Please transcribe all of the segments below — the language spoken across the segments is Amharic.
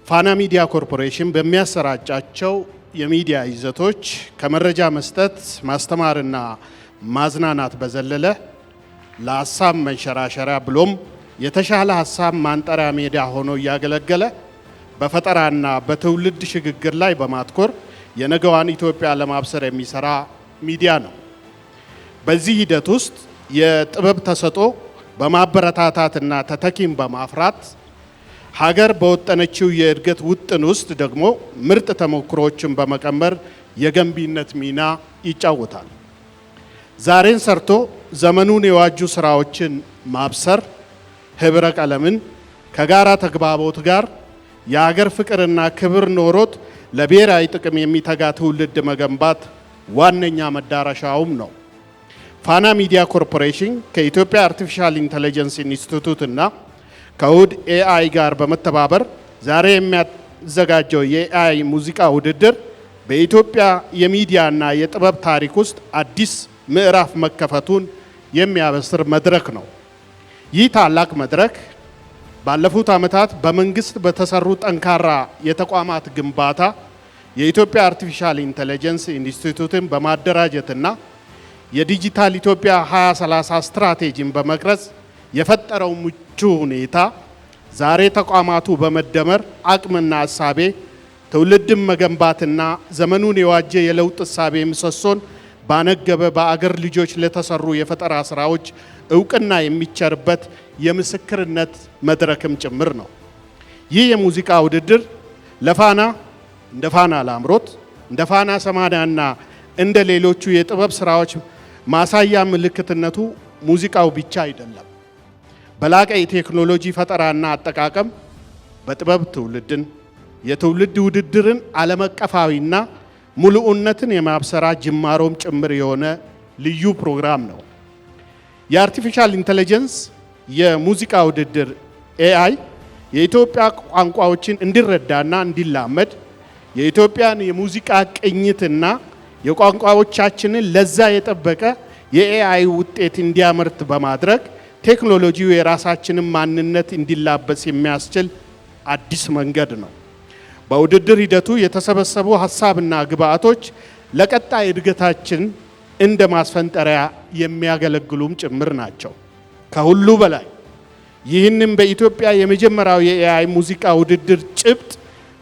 ፋና ሚዲያ ኮርፖሬሽን በሚያሰራጫቸው የሚዲያ ይዘቶች ከመረጃ መስጠት ማስተማርና ማዝናናት በዘለለ ለሐሳብ መንሸራሸሪያ ብሎም የተሻለ ሐሳብ ማንጠሪያ ሜዳ ሆኖ እያገለገለ በፈጠራና በትውልድ ሽግግር ላይ በማትኮር የነገዋን ኢትዮጵያ ለማብሰር የሚሰራ ሚዲያ ነው። በዚህ ሂደት ውስጥ የጥበብ ተሰጥኦ በማበረታታትና ተተኪም በማፍራት ሀገር በወጠነችው የእድገት ውጥን ውስጥ ደግሞ ምርጥ ተሞክሮዎችን በመቀመር የገንቢነት ሚና ይጫወታል። ዛሬን ሰርቶ ዘመኑን የዋጁ ስራዎችን ማብሰር ህብረ ቀለምን ከጋራ ተግባቦት ጋር የሀገር ፍቅርና ክብር ኖሮት ለብሔራዊ ጥቅም የሚተጋ ትውልድ መገንባት ዋነኛ መዳረሻውም ነው። ፋና ሚዲያ ኮርፖሬሽን ከኢትዮጵያ አርቲፊሻል ኢንተለጀንስ ኢንስቲትዩት እና ከውድ ኤአይ ጋር በመተባበር ዛሬ የሚያዘጋጀው የኤአይ ሙዚቃ ውድድር በኢትዮጵያ የሚዲያና የጥበብ ታሪክ ውስጥ አዲስ ምዕራፍ መከፈቱን የሚያበስር መድረክ ነው። ይህ ታላቅ መድረክ ባለፉት ዓመታት በመንግስት በተሰሩ ጠንካራ የተቋማት ግንባታ የኢትዮጵያ አርቲፊሻል ኢንተለጀንስ ኢንስቲትዩትን በማደራጀትና የዲጂታል ኢትዮጵያ 2030 ስትራቴጂን በመቅረጽ የፈጠረው ምቹ ሁኔታ ዛሬ ተቋማቱ በመደመር አቅምና እሳቤ ትውልድን መገንባትና ዘመኑን የዋጀ የለውጥ እሳቤ ምሰሶን ባነገበ በአገር ልጆች ለተሰሩ የፈጠራ ስራዎች እውቅና የሚቸርበት የምስክርነት መድረክም ጭምር ነው። ይህ የሙዚቃ ውድድር ለፋና እንደ ፋና ላምሮት እንደ ፋና ሰማንያና እንደ ሌሎቹ የጥበብ ስራዎች ማሳያ ምልክትነቱ ሙዚቃው ብቻ አይደለም። በላቀ የቴክኖሎጂ ፈጠራና አጠቃቀም በጥበብ ትውልድን የትውልድ ውድድርን ዓለም አቀፋዊና ሙሉእነትን የማብሰራ ጅማሮም ጭምር የሆነ ልዩ ፕሮግራም ነው። የአርቲፊሻል ኢንተለጀንስ የሙዚቃ ውድድር ኤአይ የኢትዮጵያ ቋንቋዎችን እንዲረዳና እንዲላመድ የኢትዮጵያን የሙዚቃ ቅኝትና የቋንቋዎቻችንን ለዛ የጠበቀ የኤአይ ውጤት እንዲያመርት በማድረግ ቴክኖሎጂው የራሳችንን ማንነት እንዲላበስ የሚያስችል አዲስ መንገድ ነው። በውድድር ሂደቱ የተሰበሰቡ ሀሳብና ግብአቶች ለቀጣይ እድገታችን እንደ ማስፈንጠሪያ የሚያገለግሉም ጭምር ናቸው። ከሁሉ በላይ ይህንን በኢትዮጵያ የመጀመሪያው የኤአይ ሙዚቃ ውድድር ጭብጥ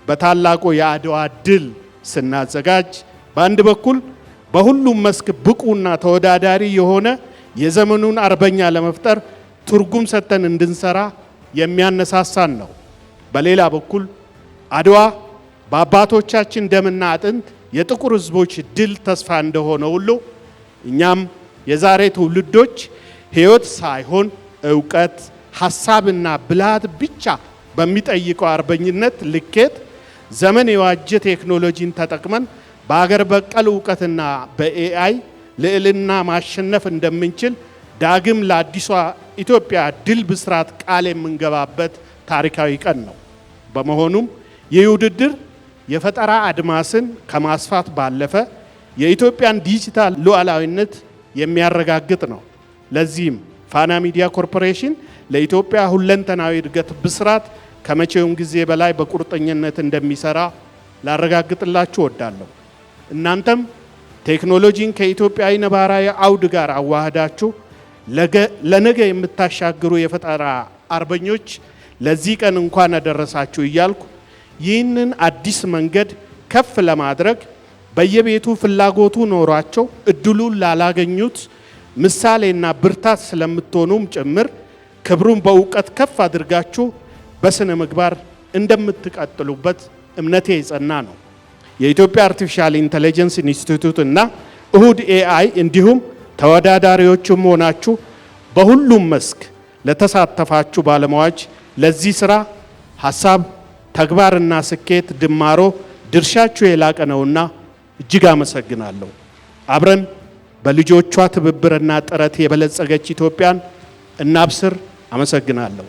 በታላቁ የአድዋ ድል ስናዘጋጅ በአንድ በኩል በሁሉም መስክ ብቁና ተወዳዳሪ የሆነ የዘመኑን አርበኛ ለመፍጠር ትርጉም ሰጥተን እንድንሰራ የሚያነሳሳን ነው። በሌላ በኩል አድዋ በአባቶቻችን ደምና አጥንት የጥቁር ሕዝቦች ድል ተስፋ እንደሆነ ሁሉ እኛም የዛሬ ትውልዶች ሕይወት ሳይሆን ዕውቀት፣ ሐሳብና ብልሃት ብቻ በሚጠይቀው አርበኝነት ልኬት ዘመን የዋጀ ቴክኖሎጂን ተጠቅመን በአገር በቀል ዕውቀትና በኤአይ ልዕልና ማሸነፍ እንደምንችል ዳግም ለአዲሷ ኢትዮጵያ ድል ብስራት ቃል የምንገባበት ታሪካዊ ቀን ነው። በመሆኑም ይህ ውድድር የፈጠራ አድማስን ከማስፋት ባለፈ የኢትዮጵያን ዲጂታል ሉዓላዊነት የሚያረጋግጥ ነው። ለዚህም ፋና ሚዲያ ኮርፖሬሽን ለኢትዮጵያ ሁለንተናዊ እድገት ብስራት ከመቼውም ጊዜ በላይ በቁርጠኝነት እንደሚሰራ ላረጋግጥላችሁ እወዳለሁ። እናንተም ቴክኖሎጂን ከኢትዮጵያዊ ነባራዊ አውድ ጋር አዋህዳችሁ ለነገ የምታሻግሩ የፈጠራ አርበኞች ለዚህ ቀን እንኳን አደረሳችሁ እያልኩ ይህንን አዲስ መንገድ ከፍ ለማድረግ በየቤቱ ፍላጎቱ ኖሯቸው እድሉን ላላገኙት ምሳሌና ብርታት ስለምትሆኑም ጭምር ክብሩን በእውቀት ከፍ አድርጋችሁ በስነ ምግባር እንደምትቀጥሉበት እምነቴ የጸና ነው። የኢትዮጵያ አርቲፊሻል ኢንተለጀንስ ኢንስቲትዩት እና እሁድ ኤአይ እንዲሁም ተወዳዳሪዎችም ሆናችሁ በሁሉም መስክ ለተሳተፋችሁ ባለሙያዎች ለዚህ ስራ ሐሳብ፣ ተግባርና ስኬት ድማሮ ድርሻችሁ የላቀ ነውና እጅግ አመሰግናለሁ። አብረን በልጆቿ ትብብርና ጥረት የበለጸገች ኢትዮጵያን እናብስር። አመሰግናለሁ።